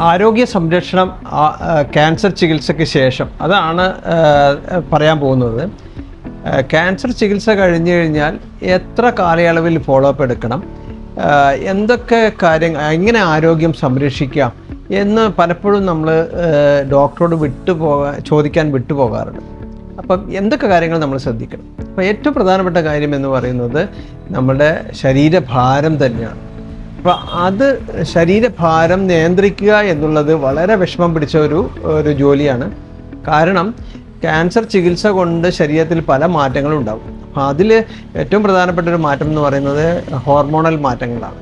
ആരോഗ്യ സംരക്ഷണം ക്യാൻസർ ചികിത്സയ്ക്ക് ശേഷം അതാണ് പറയാൻ പോകുന്നത്. ക്യാൻസർ ചികിത്സ കഴിഞ്ഞു കഴിഞ്ഞാൽ എത്ര കാലയളവിൽ ഫോളോ അപ്പ് എടുക്കണം, എന്തൊക്കെ കാര്യങ്ങൾ, എങ്ങനെ ആരോഗ്യം സംരക്ഷിക്കാം എന്ന് പലപ്പോഴും നമ്മൾ ഡോക്ടറോട് ചോദിക്കാൻ വിട്ടുപോകാറുണ്ട്. അപ്പം എന്തൊക്കെ കാര്യങ്ങൾ നമ്മൾ ശ്രദ്ധിക്കണം? അപ്പോൾ ഏറ്റവും പ്രധാനപ്പെട്ട കാര്യം എന്ന് പറയുന്നത് നമ്മുടെ ശരീരഭാരം തന്നെയാണ്. അപ്പോൾ അത് ശരീരഭാരം നിയന്ത്രിക്കുക എന്നുള്ളത് വളരെ വിഷമം പിടിച്ച ഒരു ജോലിയാണ്. കാരണം ക്യാൻസർ ചികിത്സ കൊണ്ട് ശരീരത്തിൽ പല മാറ്റങ്ങളും ഉണ്ടാകും. അപ്പോൾ അതിൽ ഏറ്റവും പ്രധാനപ്പെട്ട ഒരു മാറ്റം എന്ന് പറയുന്നത് ഹോർമോണൽ മാറ്റങ്ങളാണ്.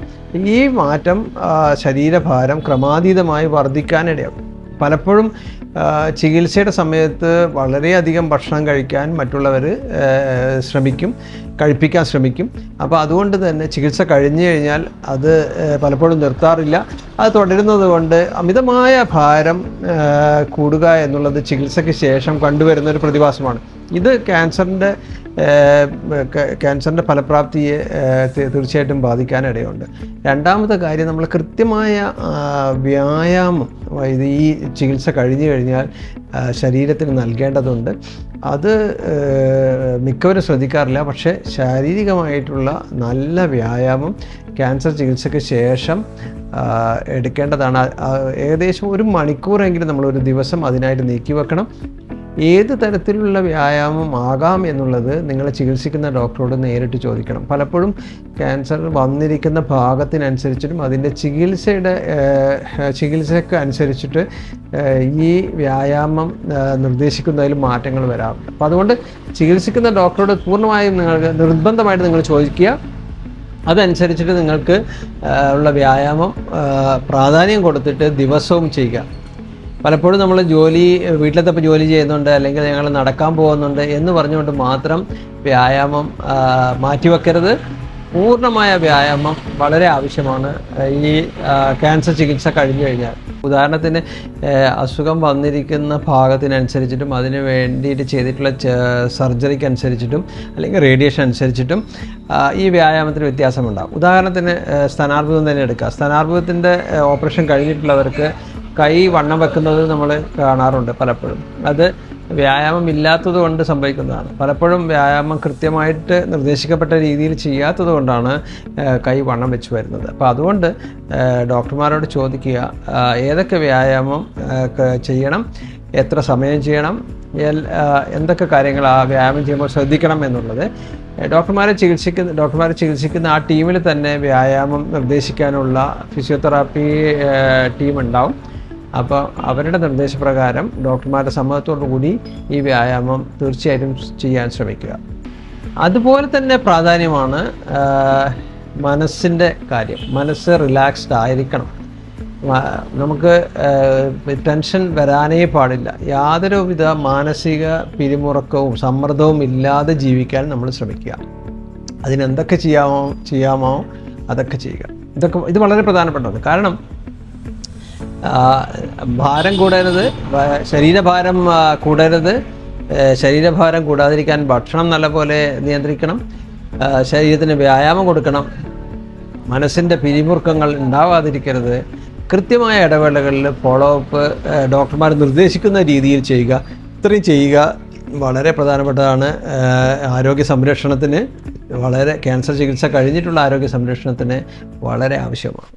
ഈ മാറ്റം ശരീരഭാരം ക്രമാതീതമായി വർദ്ധിക്കാനിടയാകും. പലപ്പോഴും ചികിത്സയുടെ സമയത്ത് വളരെയധികം ഭക്ഷണം കഴിപ്പിക്കാൻ ശ്രമിക്കും. അപ്പോൾ അതുകൊണ്ട് തന്നെ ചികിത്സ കഴിഞ്ഞു കഴിഞ്ഞാൽ അത് പലപ്പോഴും നിർത്താറില്ല. അത് തുടരുന്നത് കൊണ്ട് അമിതമായ ഭാരം കൂടുക എന്നുള്ളത് ചികിത്സയ്ക്ക് ശേഷം കണ്ടുവരുന്നൊരു പ്രതിഭാസമാണ്. ഇത് ക്യാൻസറിൻ്റെ ഫലപ്രാപ്തിയെ തീർച്ചയായിട്ടും ബാധിക്കാനിടയുണ്ട്. രണ്ടാമത്തെ കാര്യം, നമ്മൾ കൃത്യമായ വ്യായാമം ഈ ചികിത്സ കഴിഞ്ഞു കഴിഞ്ഞാൽ ശരീരത്തിന് നൽകേണ്ടതുണ്ട്. അത് മിക്കവരും ശ്രദ്ധിക്കാറില്ല. പക്ഷേ ശാരീരികമായിട്ടുള്ള നല്ല വ്യായാമം ക്യാൻസർ ചികിത്സയ്ക്ക് ശേഷം എടുക്കേണ്ടതാണ്. ഏകദേശം 1 മണിക്കൂറെങ്കിലും നമ്മളൊരു ദിവസം അതിനായിട്ട് നീക്കി വെക്കണം. ഏത് തരത്തിലുള്ള വ്യായാമം ആകാം എന്നുള്ളത് നിങ്ങൾ ചികിത്സിക്കുന്ന ഡോക്ടറോട് നേരിട്ട് ചോദിക്കണം. പലപ്പോഴും ക്യാൻസർ വന്നിരിക്കുന്ന ഭാഗത്തിനനുസരിച്ചിട്ടും അതിൻ്റെ ചികിത്സയ്ക്ക് അനുസരിച്ചിട്ട് ഈ വ്യായാമം നിർദ്ദേശിക്കുന്നതിൽ മാറ്റങ്ങൾ വരാറുണ്ട്. അപ്പോൾ അതുകൊണ്ട് ചികിത്സിക്കുന്ന ഡോക്ടറോട് പൂർണ്ണമായും നിർബന്ധമായിട്ട് നിങ്ങൾ ചോദിക്കുക. അതനുസരിച്ചിട്ട് നിങ്ങൾക്ക് ഉള്ള വ്യായാമം പ്രാധാന്യം കൊടുത്തിട്ട് ദിവസവും ചെയ്യുക. പലപ്പോഴും നമ്മൾ വീട്ടിലത്തെ ജോലി ചെയ്യുന്നുണ്ട്, അല്ലെങ്കിൽ ഞങ്ങൾ നടക്കാൻ പോകുന്നുണ്ട് എന്ന് പറഞ്ഞുകൊണ്ട് മാത്രം വ്യായാമം മാറ്റിവെക്കരുത്. പൂർണ്ണമായ വ്യായാമം വളരെ ആവശ്യമാണ് ഈ ക്യാൻസർ ചികിത്സ കഴിഞ്ഞു കഴിഞ്ഞാൽ. ഉദാഹരണത്തിന് അസുഖം വന്നിരിക്കുന്ന ഭാഗത്തിനനുസരിച്ചിട്ടും അതിന് വേണ്ടിയിട്ട് ചെയ്തിട്ടുള്ള സർജറിക്ക് അനുസരിച്ചിട്ടും അല്ലെങ്കിൽ റേഡിയേഷൻ അനുസരിച്ചിട്ടും ഈ വ്യായാമത്തിന് വ്യത്യാസമുണ്ടാകും. ഉദാഹരണത്തിന് സ്ഥാനാർബുദം തന്നെ എടുക്കുക. സ്ഥാനാർബുദത്തിൻ്റെ ഓപ്പറേഷൻ കഴിഞ്ഞിട്ടുള്ളവർക്ക് കൈ വണ്ണം വെക്കുന്നത് നമ്മൾ കാണാറുണ്ട്. പലപ്പോഴും അത് വ്യായാമം ഇല്ലാത്തത് കൊണ്ട് സംഭവിക്കുന്നതാണ്. പലപ്പോഴും വ്യായാമം കൃത്യമായിട്ട് നിർദ്ദേശിക്കപ്പെട്ട രീതിയിൽ ചെയ്യാത്തത് കൊണ്ടാണ് കൈ വണ്ണം വെച്ച് വരുന്നത്. അപ്പോൾ അതുകൊണ്ട് ഡോക്ടർമാരോട് ചോദിക്കുക, ഏതൊക്കെ വ്യായാമം ചെയ്യണം, എത്ര സമയം ചെയ്യണം, എന്തൊക്കെ കാര്യങ്ങൾ ആ വ്യായാമം ചെയ്യുമ്പോൾ ശ്രദ്ധിക്കണം എന്നുള്ളത്. ഡോക്ടർമാരെ ചികിത്സിക്കുന്ന ആ ടീമിൽ തന്നെ വ്യായാമം നിർദ്ദേശിക്കാനുള്ള ഫിസിയോതെറാപ്പി ടീം ഉണ്ടാവും. അപ്പോൾ അവരുടെ നിർദ്ദേശപ്രകാരം ഡോക്ടർമാരുടെ സമ്മതത്തോടു കൂടി ഈ വ്യായാമം തീർച്ചയായിട്ടും ചെയ്യാൻ ശ്രമിക്കുക. അതുപോലെ തന്നെ പ്രാധാന്യമാണ് മനസ്സിൻ്റെ കാര്യം. മനസ്സ് റിലാക്സ്ഡ് ആയിരിക്കണം. നമുക്ക് ടെൻഷൻ വരാനേ പാടില്ല. യാതൊരുവിധ മാനസിക പിരിമുറുക്കവും സമ്മർദ്ദവും ഇല്ലാതെ ജീവിക്കാൻ നമ്മൾ ശ്രമിക്കുക. അതിനെന്തൊക്കെ ചെയ്യാമോ അതൊക്കെ ചെയ്യുക. ഇത് വളരെ പ്രധാനപ്പെട്ടതാണ്. കാരണം ഭാരം കൂടരുത്, ശരീരഭാരം കൂടരുത്. ശരീരഭാരം കൂടാതിരിക്കാൻ ഭക്ഷണം നല്ലപോലെ നിയന്ത്രിക്കണം, ശരീരത്തിന് വ്യായാമം കൊടുക്കണം, മനസ്സിൻ്റെ പിരിമുറുക്കങ്ങൾ ഉണ്ടാവാതിരിക്കരുത്. കൃത്യമായ ഇടവേളകളിൽ ഫോളോ അപ്പ് ഡോക്ടർമാർ നിർദ്ദേശിക്കുന്ന രീതിയിൽ ചെയ്യുക. ഇത്രയും ചെയ്യുക വളരെ പ്രധാനപ്പെട്ടതാണ്. ആരോഗ്യ സംരക്ഷണത്തിന് ക്യാൻസർ ചികിത്സ കഴിഞ്ഞിട്ടുള്ള ആരോഗ്യ സംരക്ഷണത്തിന് വളരെ ആവശ്യമാണ്.